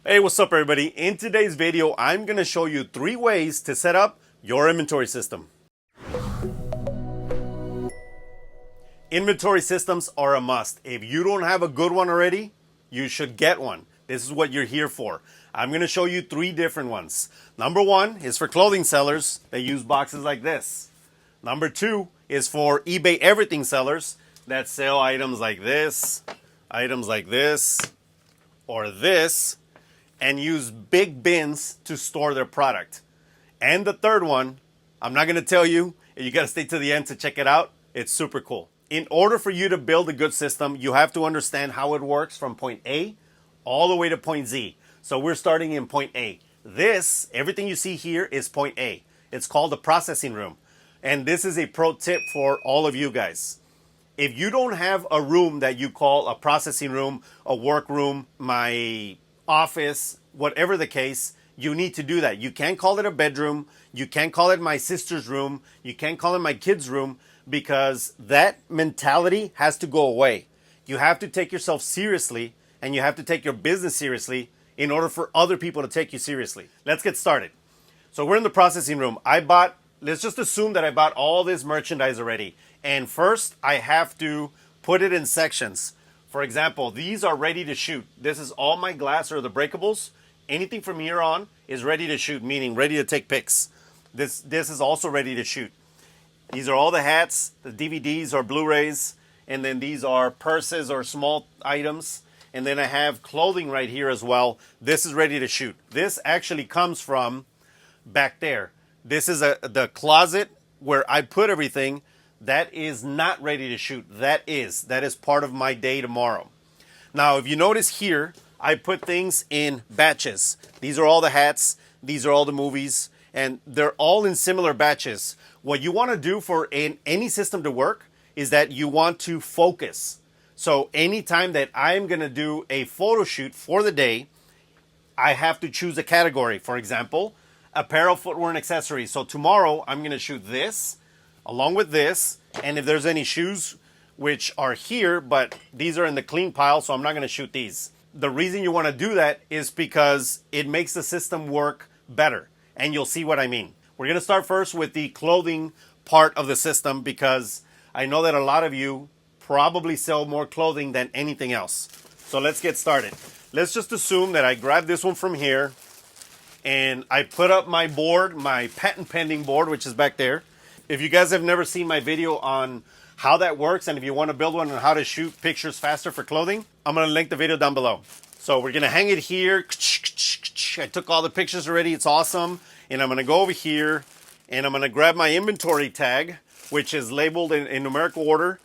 Hey, what's up everybody? In today's video, I'm going to show you 3 ways to set up your inventory system. Inventory systems are a must. If you don't have a good one already, you should get one. This is what you're here for. I'm going to show you 3 different ones. Number 1 is for clothing sellers that use boxes like this. Number 2 is for eBay everything sellers that sell items like this, or this, and use big bins to store their product. And the third one, I'm not going to tell you. You got to stay to the end to check it out. It's super cool. In order for you to build a good system, you have to understand how it works from point A all the way to point Z. So we're starting in point A. This, everything you see here is point A. It's called the processing room. And this is a pro tip for all of you guys. If you don't have a room that you call a processing room, a work room, my office, whatever the case, you need to do that. You can't call it a bedroom. You can't call it my sister's room. You can't call it my kid's room, because that mentality has to go away. You have to take yourself seriously, and you have to take your business seriously in order for other people to take you seriously. Let's get started. So we're in the processing room. Let's just assume that I bought all this merchandise already. And first, I have to put it in sections. For example, these are ready to shoot. This is all my glass or the breakables. Anything from here on is ready to shoot, meaning ready to take pics. This is also ready to shoot. These are all the hats, the DVDs or Blu-rays, and then these are purses or small items. And then I have clothing right here as well. This is ready to shoot. This actually comes from back there. This is the closet where I put everything. That is not ready to shoot. That is part of my day tomorrow. Now, if you notice here, I put things in batches. These are all the hats. These are all the movies. And they're all in similar batches. What you want to do for any system to work is that you want to focus. So anytime that I'm going to do a photo shoot for the day, I have to choose a category. For example, apparel, footwear, and accessories. So tomorrow I'm going to shoot this along with this. And if there's any shoes, which are here, but these are in the clean pile, so I'm not going to shoot these. The reason you want to do that is because it makes the system work better. And you'll see what I mean. We're going to start first with the clothing part of the system, because I know that a lot of you probably sell more clothing than anything else. So let's get started. Let's just assume that I grab this one from here and I put up my board, my patent pending board, which is back there. If you guys have never seen my video on how that works, and if you want to build one on how to shoot pictures faster for clothing, I'm going to link the video down below. So we're going to hang it here. I took all the pictures already. It's awesome. And I'm going to go over here and I'm going to grab my inventory tag, which is labeled in numerical order.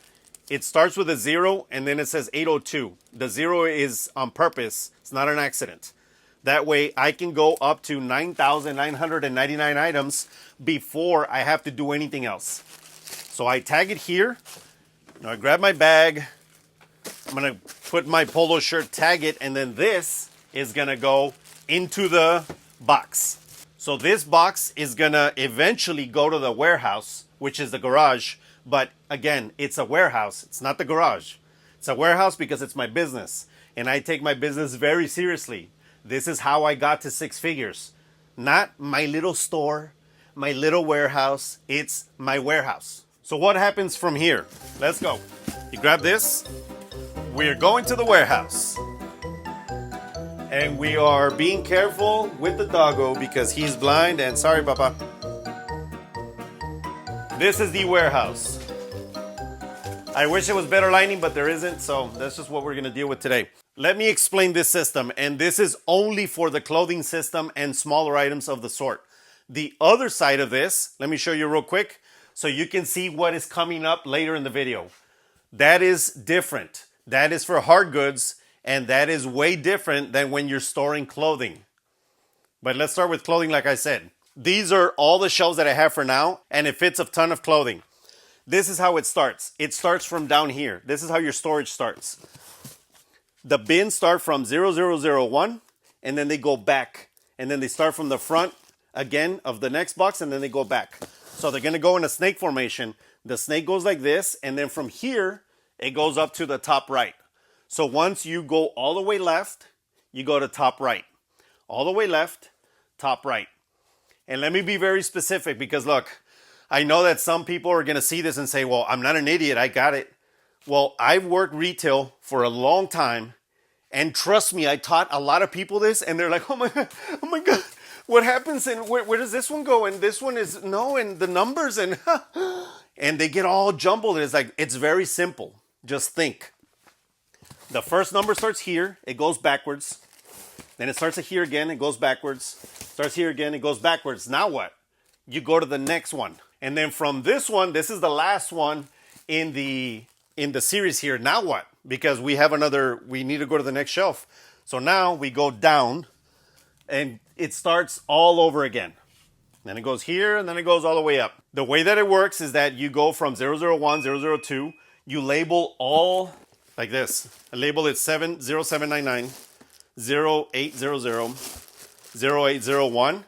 It starts with a 0 and then it says 802. The 0 is on purpose. It's not an accident. That way I can go up to 9,999 items before I have to do anything else. So I tag it here. Now I grab my bag. I'm going to put my polo shirt, tag it, and then this is going to go into the box. So this box is going to eventually go to the warehouse, which is the garage. But again, it's a warehouse. It's not the garage. It's a warehouse because it's my business. And I take my business very seriously. This is how I got to 6 figures. Not my little store, my little warehouse. It's my warehouse. So what happens from here? Let's go. You grab this. We're going to the warehouse. And we are being careful with the doggo because he's blind, and sorry, Papa. This is the warehouse. I wish it was better lighting, but there isn't, so that's just what we're going to deal with today. Let me explain this system, and this is only for the clothing system and smaller items of the sort. The other side of this, let me show you real quick so you can see what is coming up later in the video. That is different. That is for hard goods, and that is way different than when you're storing clothing. But let's start with clothing, like I said. These are all the shelves that I have for now, and it fits a ton of clothing. This is how it starts. It starts from down here. This is how your storage starts. The bins start from 0001, and then they go back. And then they start from the front again of the next box, and then they go back. So they're going to go in a snake formation. The snake goes like this, and then from here, it goes up to the top right. So once you go all the way left, you go to top right. all the way left, top right. And let me be very specific because look, I know that some people are going to see this and say, well, I'm not an idiot, I got it. Well, I've worked retail for a long time, and trust me, I taught a lot of people this, and they're like, oh my God, what happens, and where does this one go, and this one is, no, and the numbers, and and they get all jumbled. It's like, it's very simple. Just think. The first number starts here, it goes backwards. Then it starts here again, it goes backwards. Starts here again, it goes backwards. Now what? You go to the next one. And then from this one, this is the last one in the series here. Now what? Because we need to go to the next shelf. So now we go down and it starts all over again. Then it goes here and then it goes all the way up. The way that it works is that you go from 001, 002, you label all like this. I label it 0799, 0800, 0801,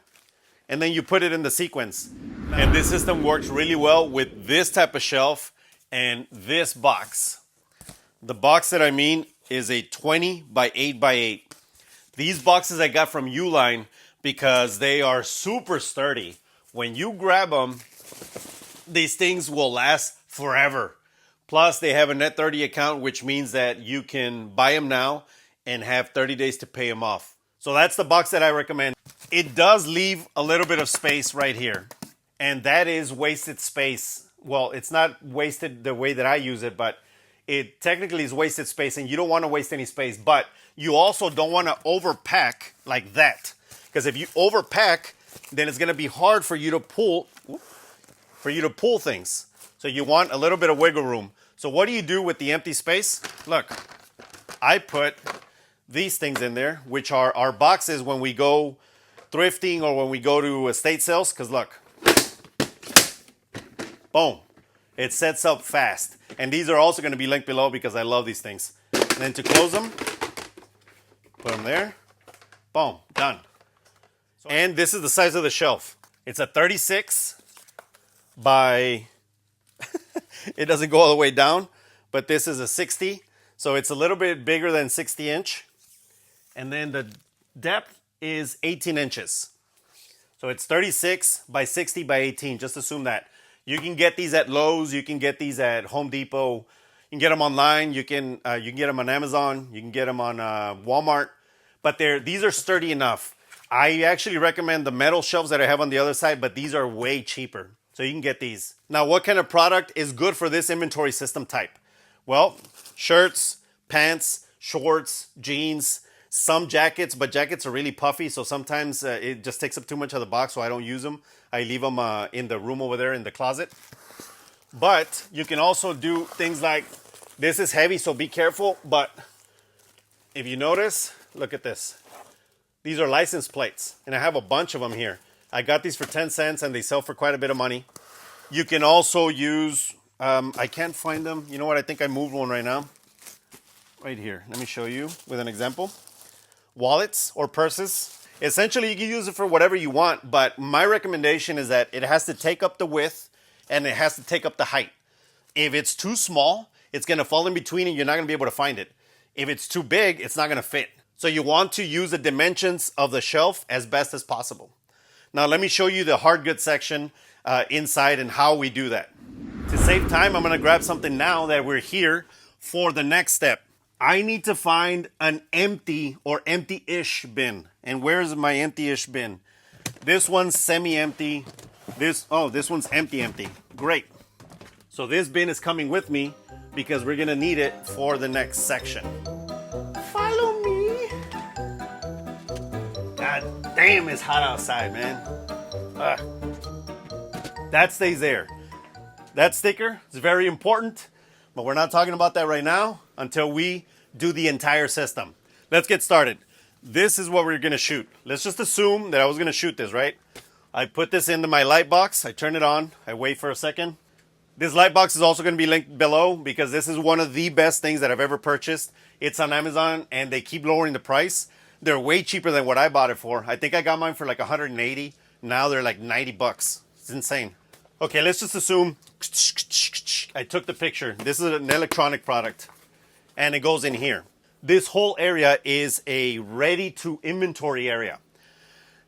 and then you put it in the sequence. And this system works really well with this type of shelf and this box. The box that I mean is a 20 by 8 by 8. These boxes I got from Uline because they are super sturdy. When you grab them, these things will last forever. Plus, they have a net 30 account, which means that you can buy them now and have 30 days to pay them off. So that's the box that I recommend. It does leave a little bit of space right here. And that is wasted space. Well, it's not wasted the way that I use it, but it technically is wasted space, and you don't want to waste any space. But you also don't want to overpack like that. Because if you overpack, then it's going to be hard for you to pull things. So you want a little bit of wiggle room. So what do you do with the empty space? Look, I put these things in there, which are our boxes when we go thrifting or when we go to estate sales. Because look, boom, it sets up fast. And these are also going to be linked below because I love these things. And then to close them, put them there, boom, done. And this is the size of the shelf. It's a 36 by, it doesn't go all the way down, but this is a 60. So it's a little bit bigger than 60 inch. And then the depth is 18 inches. So it's 36 by 60 by 18. Just assume that. You can get these at Lowe's. You can get these at Home Depot. You can get them online. You can get them on Amazon. You can get them on Walmart. But these are sturdy enough. I actually recommend the metal shelves that I have on the other side, but these are way cheaper. So you can get these. Now, what kind of product is good for this inventory system type? Well, shirts, pants, shorts, jeans, some jackets, but jackets are really puffy, so sometimes it just takes up too much of the box, so I don't use them. I leave them in the room over there in the closet. But you can also do things like, this is heavy, so be careful, but if you notice, look at this. These are license plates, and I have a bunch of them here. I got these for 10 cents, and they sell for quite a bit of money. You can also use, I can't find them. You know what? I think I moved one right now. Right here. Let me show you with an example. Wallets or purses. Essentially, you can use it for whatever you want, but my recommendation is that it has to take up the width, and it has to take up the height. If it's too small, it's going to fall in between, and you're not going to be able to find it. If it's too big, it's not going to fit. So you want to use the dimensions of the shelf as best as possible. Now let me show you the hard goods section inside and how we do that. To save time, I'm going to grab something now that we're here for the next step. I need to find an empty or empty-ish bin. And where's my empty-ish bin? This one's semi-empty. This one's empty. Great. So this bin is coming with me because we're going to need it for the next section. Follow me. God damn, it's hot outside, man. That stays there. That sticker is very important, but we're not talking about that right now until we do the entire system. Let's get started. This is what we're going to shoot. Let's just assume that I was going to shoot this, right? I put this into my Lightbox. I turn it on. I wait for a second. This Lightbox is also going to be linked below because this is one of the best things that I've ever purchased. It's on Amazon and they keep lowering the price. They're way cheaper than what I bought it for. I think I got mine for like 180. Now they're like 90 bucks. It's insane. Okay, let's just assume I took the picture. This is an electronic product and it goes in here. This whole area is a ready to inventory area.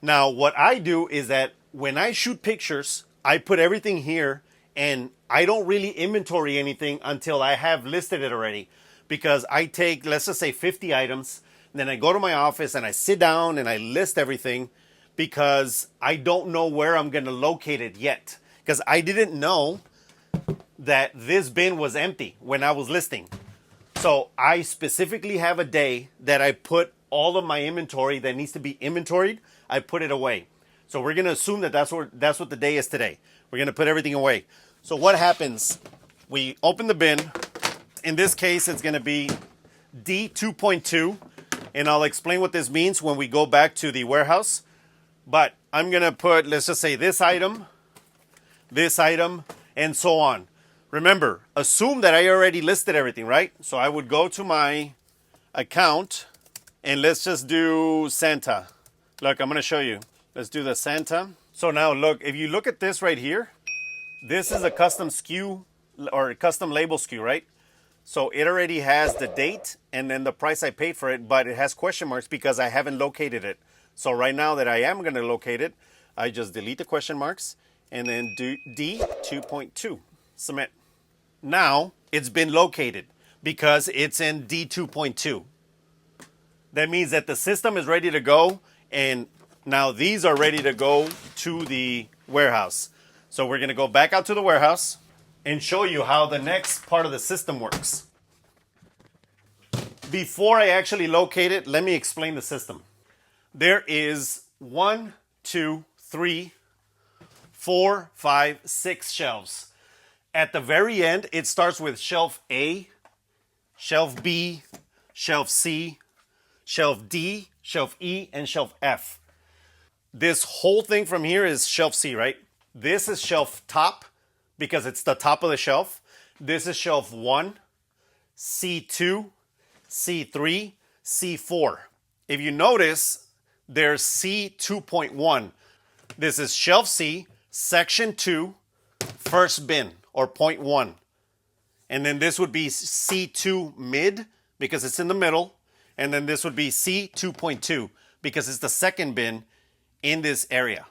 Now, what I do is that when I shoot pictures, I put everything here and I don't really inventory anything until I have listed it already. Because I take, let's just say 50 items, and then I go to my office and I sit down and I list everything because I don't know where I'm going to locate it yet. Because I didn't know that this bin was empty when I was listing. So I specifically have a day that I put all of my inventory that needs to be inventoried, I put it away. So we're going to assume that that's what the day is today. We're going to put everything away. So what happens? We open the bin. In this case, it's going to be D2.2. And I'll explain what this means when we go back to the warehouse. But I'm going to put, let's just say this item, and so on. Remember, assume that I already listed everything, right? So I would go to my account and let's just do Santa. Look, I'm going to show you. Let's do the Santa. So now look, if you look at this right here, this is a custom SKU or a custom label SKU, right? So it already has the date and then the price I paid for it, but it has question marks because I haven't located it. So right now that I am going to locate it, I just delete the question marks and then do D2.2, submit. Now it's been located because it's in D2.2. That means that the system is ready to go, and now these are ready to go to the warehouse. So we're going to go back out to the warehouse and show you how the next part of the system works. Before I actually locate it, let me explain the system. There is 1, 2, 3, 4, 5, 6 shelves. At the very end, it starts with shelf A, shelf B, shelf C, shelf D, shelf E, and shelf F. This whole thing from here is shelf C, right? This is shelf top because it's the top of the shelf. This is shelf 1, C2, C3, C4. If you notice, there's C2.1. This is shelf C, section 2, first bin, or point 1. And then this would be C2 mid because it's in the middle. And then this would be C2.2 because it's the second bin in this area.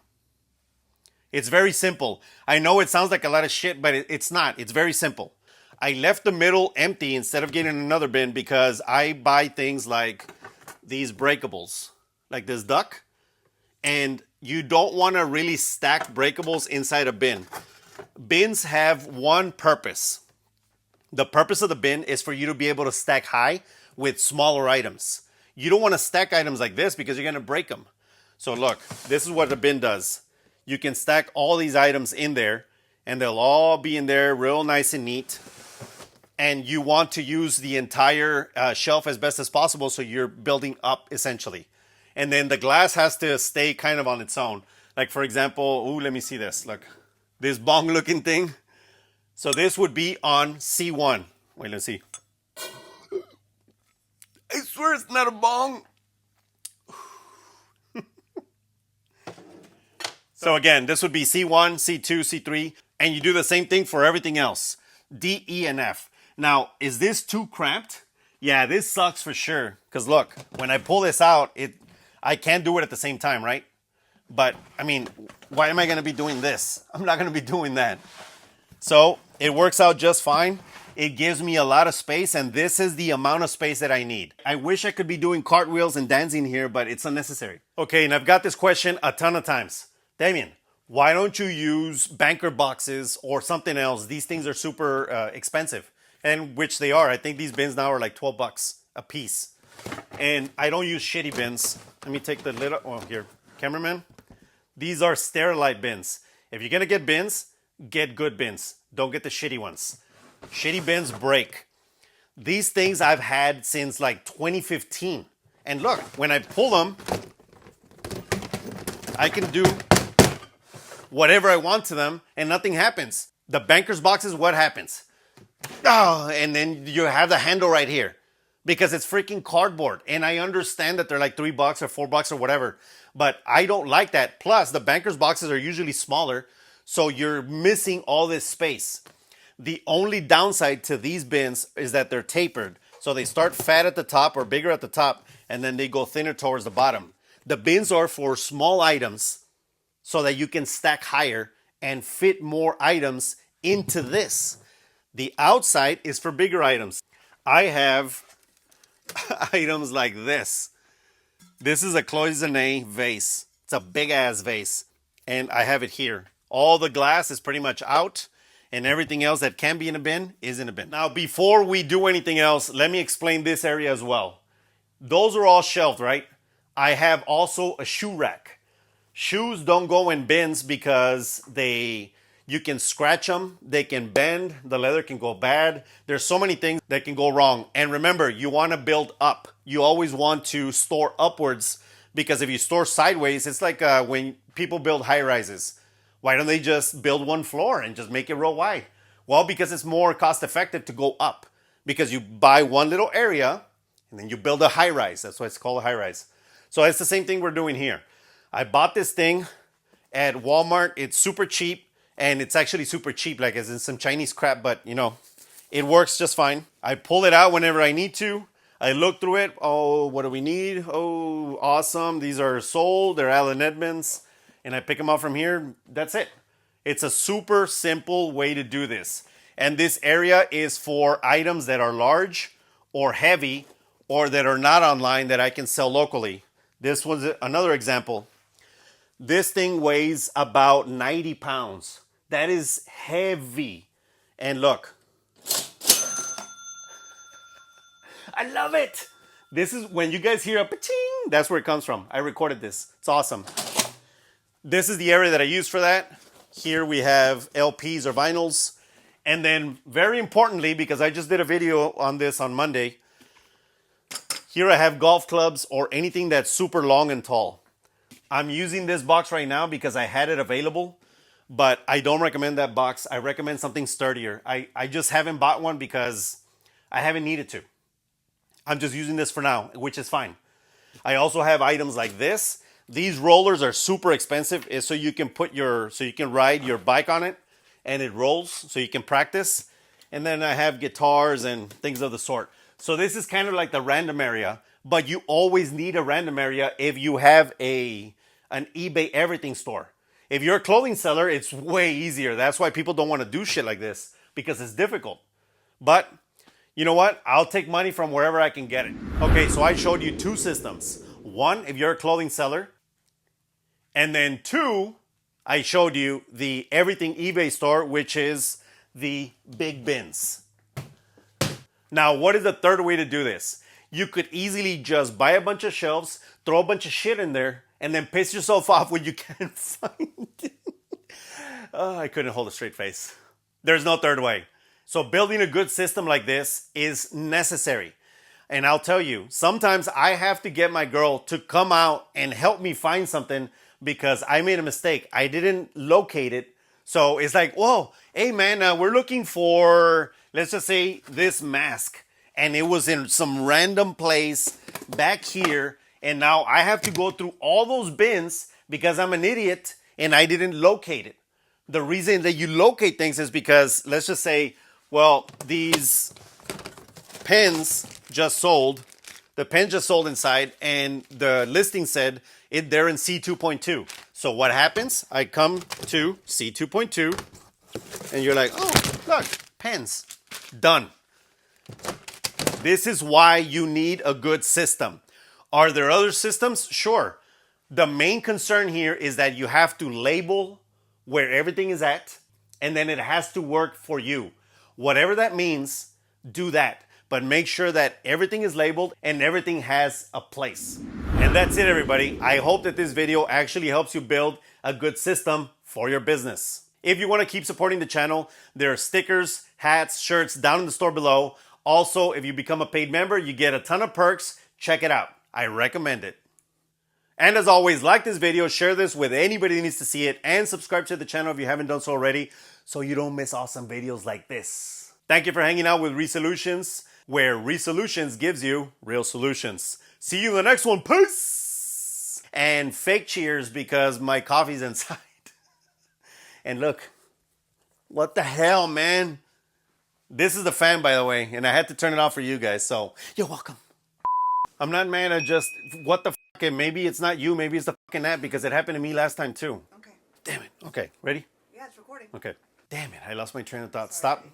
It's very simple. I know it sounds like a lot of shit, but it's not. It's very simple. I left the middle empty instead of getting another bin because I buy things like these breakables, like this duck. And you don't want to really stack breakables inside a bin. Bins have one purpose. The purpose of the bin is for you to be able to stack high with smaller items. You don't want to stack items like this because you're going to break them. So look, this is what the bin does. You can stack all these items in there and they'll all be in there real nice and neat. And you want to use the entire shelf as best as possible so you're building up essentially. And then the glass has to stay kind of on its own. Like for example, ooh, let me see this. Look, this bong looking thing. So this would be on C1. Wait, let's see. I swear it's not a bong. So again, this would be C1, C2, C3, and you do the same thing for everything else. D, E, and F. Now, is this too cramped? Yeah, this sucks for sure. Because look, when I pull this out, I can't do it at the same time, right? But, I mean, why am I going to be doing this? I'm not going to be doing that. So, it works out just fine. It gives me a lot of space, and this is the amount of space that I need. I wish I could be doing cartwheels and dancing here, but it's unnecessary. Okay, and I've got this question a ton of times. Damien, why don't you use banker boxes or something else? These things are super expensive, and which they are. I think these bins now are like $12 a piece. And I don't use shitty bins. Let me take the lid off. Oh, here, cameraman. These are Sterilite bins. If you're going to get bins, get good bins. Don't get the shitty ones. Shitty bins break. These things I've had since like 2015. And look, when I pull them, I can do whatever I want to them and nothing happens. The banker's boxes, what happens? Oh, and then you have the handle right here because it's freaking cardboard. And I understand that they're like $3 or $4 or whatever, but I don't like that. Plus, the banker's boxes are usually smaller, so you're missing all this space. The only downside to these bins is that they're tapered. So they start fat at the top or bigger at the top, and then they go thinner towards the bottom. The bins are for small items so that you can stack higher and fit more items into this. The outside is for bigger items. I have items like this. This is a cloisonne vase. It's a big ass vase. And I have it here. All the glass is pretty much out, and everything else that can be in a bin is in a bin. Now, before we do anything else, let me explain this area as well. Those are all shelved, right? I have also a shoe rack. Shoes don't go in bins because you can scratch them, they can bend, the leather can go bad. There's so many things that can go wrong. And remember, you want to build up. You always want to store upwards, because if you store sideways, it's like when people build high rises. Why don't they just build one floor and just make it real wide? Well, because it's more cost effective to go up, because you buy one little area and then you build a high rise. That's why it's called a high rise. So it's the same thing we're doing here. I bought this thing at Walmart. It's super cheap, and it's actually super cheap, like it's in some Chinese crap, but you know, it works just fine. I pull it out whenever I need to. I look through it. Oh, what do we need? Oh, awesome. These are sold. They're Allen Edmonds. And I pick them up from here. That's it. It's a super simple way to do this. And this area is for items that are large or heavy or that are not online that I can sell locally. This was another example. This thing weighs about 90 pounds. That is heavy. And look. I love it. This is when you guys hear a pa-ching, that's where it comes from. I recorded this. It's awesome. This is the area that I use for that. Here we have LPs or vinyls. And then very importantly, because I just did a video on this on Monday, here I have golf clubs or anything that's super long and tall. I'm using this box right now because I had it available, but I don't recommend that box. I recommend something sturdier. I just haven't bought one because I haven't needed to. I'm just using this for now, which is fine. I also have items like this. These rollers are super expensive, so you can ride your bike on it and it rolls so you can practice. And then I have guitars and things of the sort. So this is kind of like the random area, but you always need a random area if you have an eBay everything store. If you're a clothing seller, it's way easier. That's why people don't want to do shit like this, because it's difficult. But you know what? I'll take money from wherever I can get it. Okay, so I showed you two systems. One, if you're a clothing seller. And then two, I showed you the everything eBay store, which is the big bins. Now, what is the third way to do this? You could easily just buy a bunch of shelves, throw a bunch of shit in there, and then piss yourself off when you can't find it. Oh, I couldn't hold a straight face. There's no third way. So building a good system like this is necessary. And I'll tell you, sometimes I have to get my girl to come out and help me find something because I made a mistake. I didn't locate it. So it's like, whoa, hey man, we're looking for, let's just say, this mask. And it was in some random place back here. And now I have to go through all those bins because I'm an idiot and I didn't locate it. The reason that you locate things is because, let's just say, well, these pens just sold. The pen just sold inside, and the listing said they're in C2.2. So what happens? I come to C2.2, and you're like, oh, look, pens. Done. This is why you need a good system. Are there other systems? Sure. The main concern here is that you have to label where everything is at, and then it has to work for you. Whatever that means, do that. But make sure that everything is labeled and everything has a place. And that's it, everybody. I hope that this video actually helps you build a good system for your business. If you want to keep supporting the channel, there are stickers, hats, shirts down in the store below. Also, if you become a paid member, you get a ton of perks. Check it out. I recommend it. And as always, like this video, share this with anybody that needs to see it, and subscribe to the channel if you haven't done so already so you don't miss awesome videos like this. Thank you for hanging out with Resolutions, where Resolutions gives you real solutions. See you in the next one. Peace! And fake cheers because my coffee's inside. And look, what the hell, man? This is the fan, by the way, and I had to turn it off for you guys, so you're welcome. I'm not mad, I just, what the Okay, maybe it's not you. Maybe it's the fucking app because it happened to me last time too. Okay. Damn it. Okay, ready? Yeah, it's recording. Okay. Damn it, I lost my train of thought. Stop.